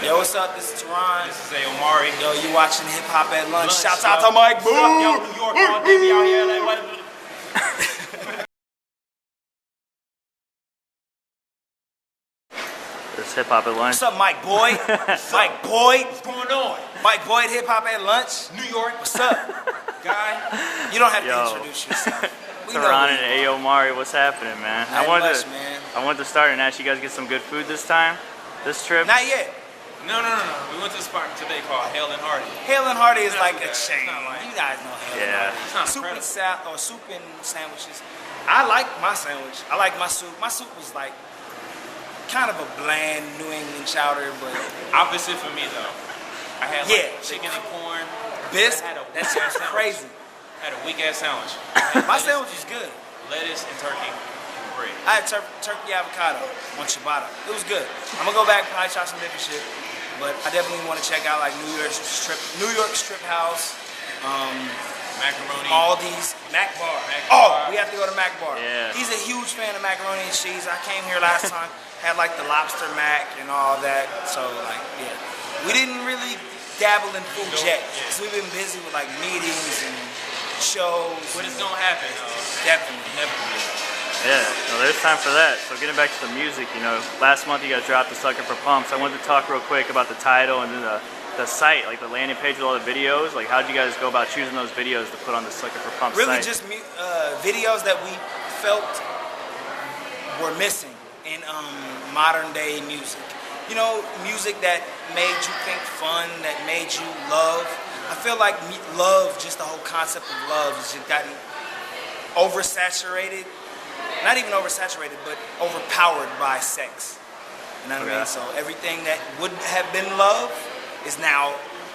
Yo, what's up? This is TiRon. This is Ayomari. Yo, you watching Hip Hop at Lunch. Shouts out to Mike. Boom! Yo, New York, all day we out here. Like, what? This Hip Hop at Lunch. What's up, Mike Boyd? Mike Boyd. What's going on? Mike Boyd, Hip Hop at Lunch. New York. What's up, guy? You don't have to Yo. introduce yourself. TiRon and Ayomari, what's happening, man? Man. I wanted to start and ask you guys get some good food this time, this trip. Not yet. No. We went to a spot today called Hale and Hardy. Hale and Hardy is It's not like a bad. chain. It's not like- You guys know Hale Yeah. and Hardy. It's not Soup and sandwiches. I like my sandwich. I like my soup. My soup was like kind of a bland New England chowder, but Opposite for me though. I had Yeah. chicken and corn. bisque. I had a That's weak-ass sandwich. crazy. I had a weak ass sandwich. My sandwich was good. Lettuce and turkey and bread. I had turkey avocado on ciabatta. It was good. I'm gonna go back and probably try some different shit, but I definitely want to check out like New York Strip House, Macaroni. Aldi's, Mac Bar. Mac Oh, Bar. we have to go to Mac Bar. Yeah. He's a huge fan of macaroni and cheese. I came here last time, had like the lobster mac and all that. So like, yeah, we didn't really dabble in food yet because we've been busy with like meetings and shows. But it's gonna happen. Definitely. Yeah, well, there's time for that. So getting back to the music, you know, last month you guys dropped the Sucker for Pumps. I wanted to talk real quick about the title and then the site, like the landing page with all the videos. Like, how'd you guys go about choosing those videos to put on the Sucker for Pumps Really site? just videos that we felt were missing in modern day music. You know, music that made you think fun, that made you love. I feel like love, just the whole concept of love has just gotten oversaturated. Not even oversaturated, but overpowered by sex. You know what I mean? So everything that would have been love is now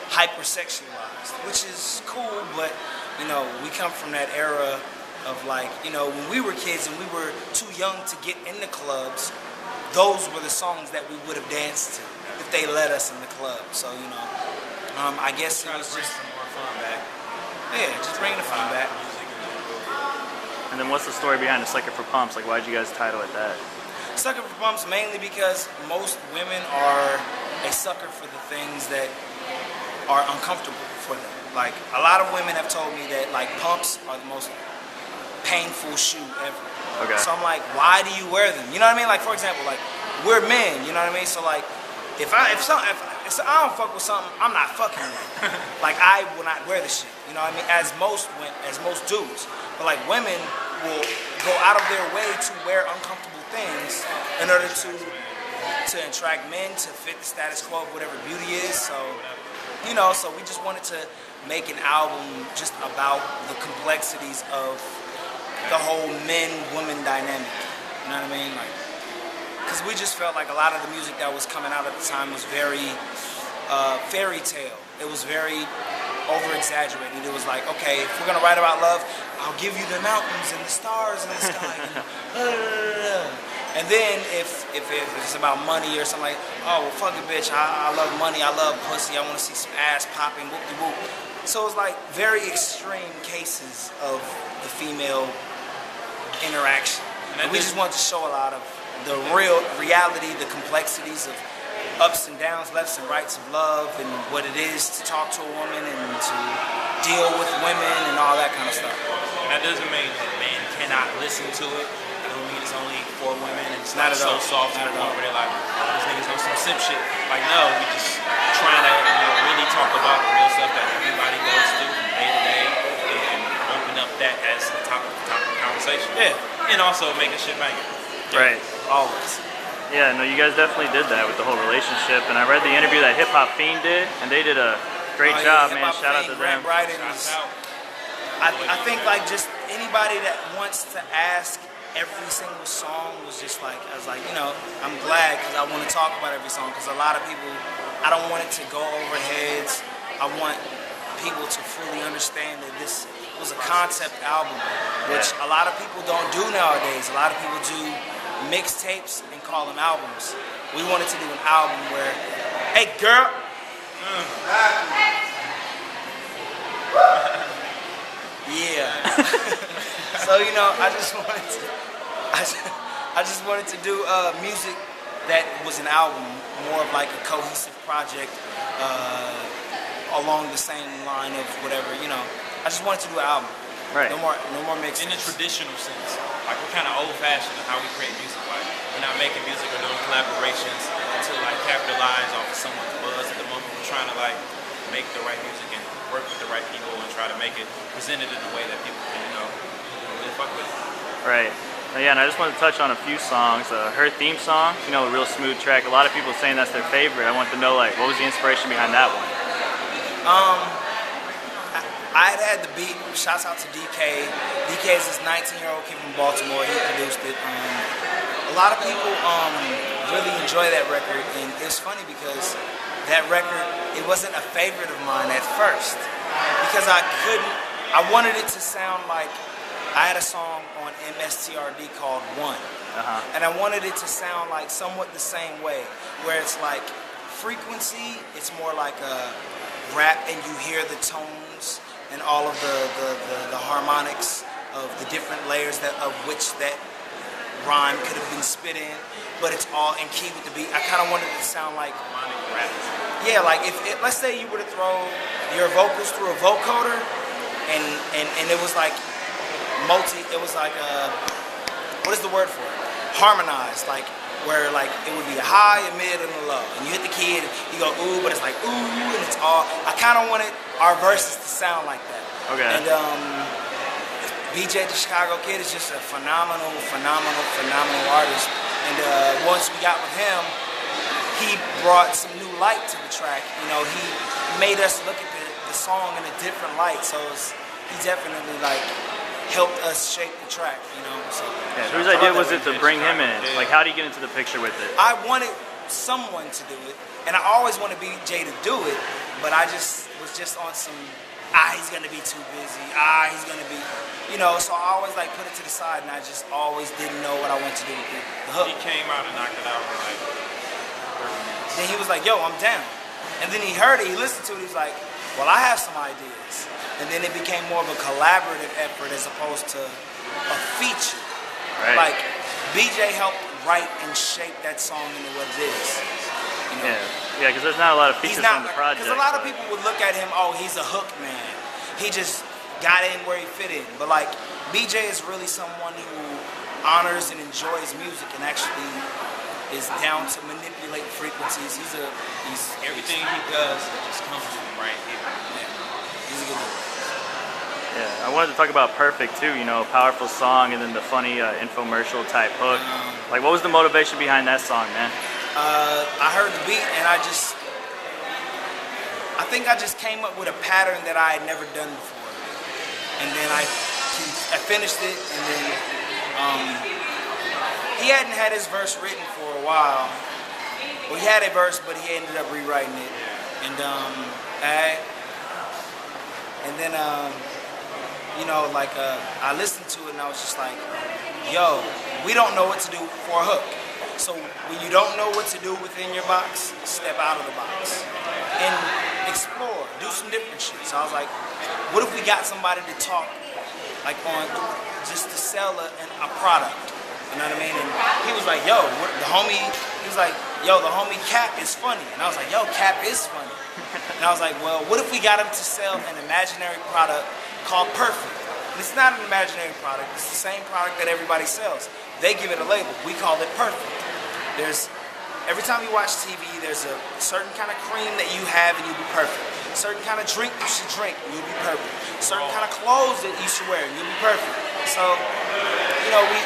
hypersexualized, which is cool, but you know, we come from that era of like, you know, when we were kids and we were too young to get in the clubs, those were the songs that we would have danced to if they let us in the club. So, you know, I guess it was Bring just, some more fun back. yeah, just bringing the fun back. And then what's the story behind the Sucker for Pumps? Like, why'd you guys title it that? Sucker for pumps mainly because most women are a sucker for the things that are uncomfortable for them. Like, a lot of women have told me that like pumps are the most painful shoe ever. Okay. So I'm like, why do you wear them? You know what I mean? Like, for example, like we're men. You know what I mean? So like, if I don't fuck with something, I'm not fucking with it. Like, I will not wear the shit. You know what I mean? As most dudes. But like, women will go out of their way to wear uncomfortable things in order to attract men, to fit the status quo of whatever beauty is. So, you know, so we just wanted to make an album just about the complexities of the whole men-woman dynamic. You know what I mean? Like, because we just felt like a lot of the music that was coming out at the time was very fairy tale. It was very over-exaggerated. It was like, okay, if we're gonna write about love, I'll give you the mountains and the stars in the sky. And then if it's about money or something like, oh, well, fuck it, bitch, I love money, I love pussy, I want to see some ass popping, whoop-de-whoop. So it's like very extreme cases of the female interaction. And we just wanted to show a lot of the real reality, the complexities of ups and downs, lefts and rights of love, and what it is to talk to a woman and to deal with women and all that kind of stuff. And that doesn't mean that men cannot listen to it. It don't mean it's only for women and it's Not not, at so all. soft to Not the at point all. where they're like, oh, these niggas know some simp shit. Like, no, we just trying to really talk about the real stuff that everybody goes through from day to day and open up that as the topic of conversation. Yeah. And also making shit banging. Right. Always. Yeah, no, you guys definitely did that with the whole relationship. And I read the interview that Hip Hop Fiend did, and they did a great job, man. Hip-Hop Shout out Fiend, to them. Grant Bryden Shouts is- out. I think like just anybody that wants to ask every single song was just like, I was like, you know, I'm glad because I want to talk about every song because a lot of people, I don't want it to go over heads. I want people to fully understand that this was a concept album, which a lot of people don't do nowadays. A lot of people do mixtapes and call them albums. We wanted to do an album where, hey girl, yeah. So you know, I just wanted to do music that was an album, more of like a cohesive project along the same line of whatever, you know. I just wanted to do an album. Right. No more mixes. In the traditional sense, like we're kind of old-fashioned in how we create music. Like we're not making music or doing collaborations to like capitalize off of someone's buzz at the moment. We're trying to like make the right music and work with the right people and try to make it presented in a way that people can, you know, really fuck with it. Right. Yeah, and I just wanted to touch on a few songs. Her theme song, you know, a real smooth track. A lot of people saying that's their favorite. I wanted to know, like, what was the inspiration behind that one? I had the beat. Shouts out to DK. DK is this 19-year-old kid from Baltimore. He produced it. A lot of people really enjoy that record, and it's funny because that record, it wasn't a favorite of mine at first because I wanted it to sound like, I had a song on MSTRD called One, and I wanted it to sound like somewhat the same way, where it's like frequency, it's more like a rap and you hear the tones and all of the harmonics of the different layers of which that rhyme could have been spit in, but it's all in key with the beat. I kind of wanted it to sound like Harmonic rap. Yeah, like if let's say you were to throw your vocals through a vocoder, and it was like it was like what is the word for it? Harmonized, like where like it would be a high, a mid, and a low, and you hit the key and you go ooh, but it's like ooh, and it's all. I kind of wanted our verses to sound like that. Okay. And BJ the Chicago Kid is just a phenomenal artist. And once we got with him, he brought some new light to the track. You know, he made us look at the song in a different light. So he definitely like helped us shape the track. You know. So Yeah, whose idea was it to bring him in? Like, how did you get into the picture with it? I wanted someone to do it, and I always wanted BJ to do it, but I just was just on some, he's gonna be too busy, he's gonna be, you know, so I always like put it to the side, and I just always didn't know what I wanted to do with the hook. He came out and knocked it out in like 30 minutes. Then he was like, yo, I'm down. And then he heard it, he listened to it, he was like, well, I have some ideas. And then it became more of a collaborative effort as opposed to a feature. Right. Like, BJ helped write and shape that song into what it is. You know? Yeah, because there's not a lot of features on the project. Because a lot of people would look at him, oh, he's a hook man. He just got in where he fit in. But like, BJ is really someone who honors and enjoys music and actually is down to manipulate frequencies. He's Everything he does just comes from right here. Yeah, he's a good dude. Yeah, I wanted to talk about Perfect too, you know, a powerful song and then the funny infomercial type hook. Like, what was the motivation behind that song, man? I heard the beat and I think I just came up with a pattern that I had never done before. And then I finished it, and then he hadn't had his verse written for a while. Well, he had a verse, but he ended up rewriting it. And then you know, like I listened to it and I was just like, yo, we don't know what to do for a hook. So when you don't know what to do within your box, step out of the box and explore, do some different shit. So I was like, what if we got somebody to talk, like on just to sell a product? You know what I mean? And he was like, yo, the homie Cap is funny. And I was like, yo, Cap is funny. And I was like, well, what if we got him to sell an imaginary product called Perfect? And it's not an imaginary product. It's the same product that everybody sells. They give it a label. We call it Perfect. Every time you watch TV, there's a certain kind of cream that you have and you'll be perfect. A certain kind of drink you should drink and you'll be perfect. A certain kind of clothes that you should wear and you'll be perfect. So, you know, we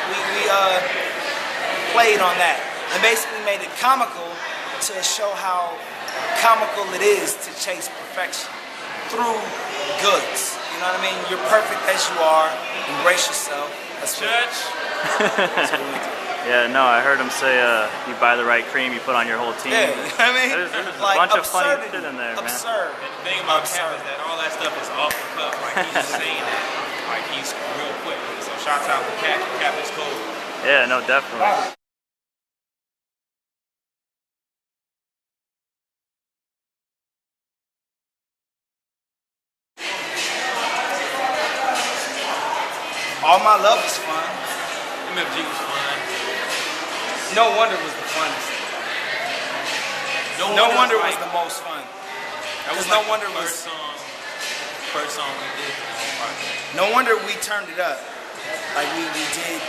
played on that and basically made it comical to show how comical it is to chase perfection through goods. You know what I mean? You're perfect as you are. Embrace yourself. That's Church. That's what we do. Yeah, no, I heard him say you buy the right cream, you put on your whole team. Yeah, you know what I mean? There's a like bunch of funny absurdity. shit in there, man. Absurd. And the thing about Cap is that all that stuff is off the cuff. Like, he's saying that. Like, he's real quick. So shouts out to Cap. Cap is cool. Yeah, no, definitely. All My Love is fun. MFG was fun. No Wonder was the funnest. No Wonder was the most fun. That was No like Wonder the was first song we did for the whole project. No Wonder we turned it up. Like we did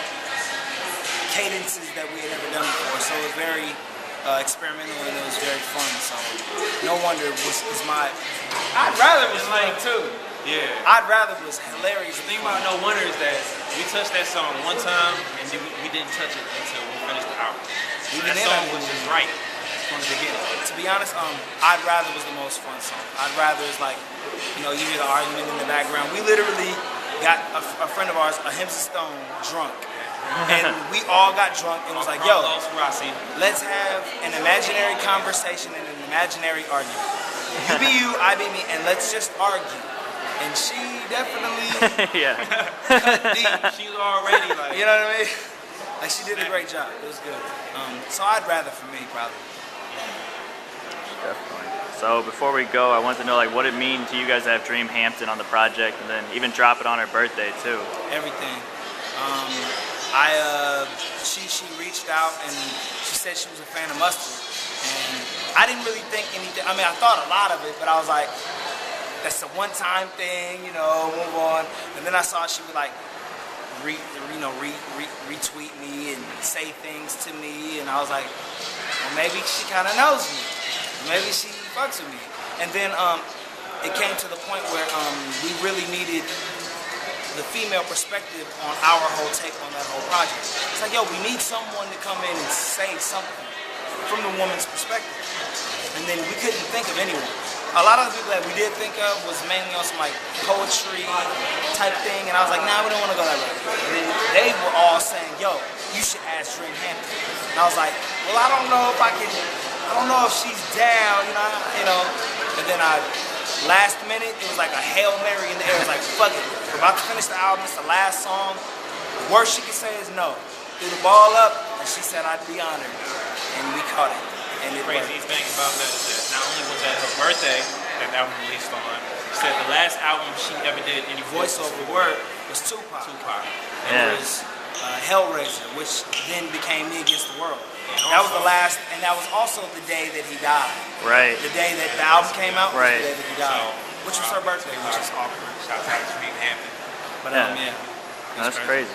cadences that we had never done before. So it was very experimental and it was very fun. So No Wonder is my. I'd rather it was fun too. Yeah. I'd rather it was hilarious. The thing about No Wonder is that we touched that song one time and then we didn't touch it until we finished the album. Even That then, song was just right from the beginning. To be honest, I'd rather was the most fun song. I'd rather it's like, you know, you hear the argument in the background. We literally got a friend of ours, a Hampton Stone, drunk. And we all got drunk and was like, yo, let's have an imaginary conversation and an imaginary argument. You be you, I be me, and let's just argue. And she definitely Yeah. cut deep. She was already like, You know what I mean? Like she did a great job. It was good. So I'd rather for me probably. Definitely. So before we go, I wanted to know like what it means to you guys to have Dream Hampton on the project, and then even drop it on her birthday too. Everything. She reached out and she said she was a fan of Mustard, and I didn't really think anything. I mean, I thought a lot of it, but I was like, that's a one-time thing, you know, move on. And then I saw she would like retweet me and say things to me, and I was like, well, maybe she kind of knows me. Maybe she fucks with me. And then it came to the point where we really needed the female perspective on our whole take on that whole project. It's like, yo, we need someone to come in and say something from the woman's perspective. And then we couldn't think of anyone. A lot of the people that we did think of was mainly on some like poetry type thing, and I was like, nah, we don't want to go that route. And then they were all saying, yo, you should ask Dream Hampton. And I was like, well, I don't know if she's down, you know. And then last minute, it was like a Hail Mary in the air. It was like, fuck it, we're about to finish the album, it's the last song. The worst she could say is no. Threw the ball up, and she said I'd be honored. And we caught it. And the crazy thing about that is that not only was that her birthday that album released on, she said the last album she ever did any voiceover word was Tupac. And it was Hellraiser, which then became Me Against the World. That was the last, and that was also the day that he died. Right. The day that the album came out was right. the day that he died. Which was her birthday, which is awkward. Shout out to Dream Hampton. But yeah. yeah. That's crazy.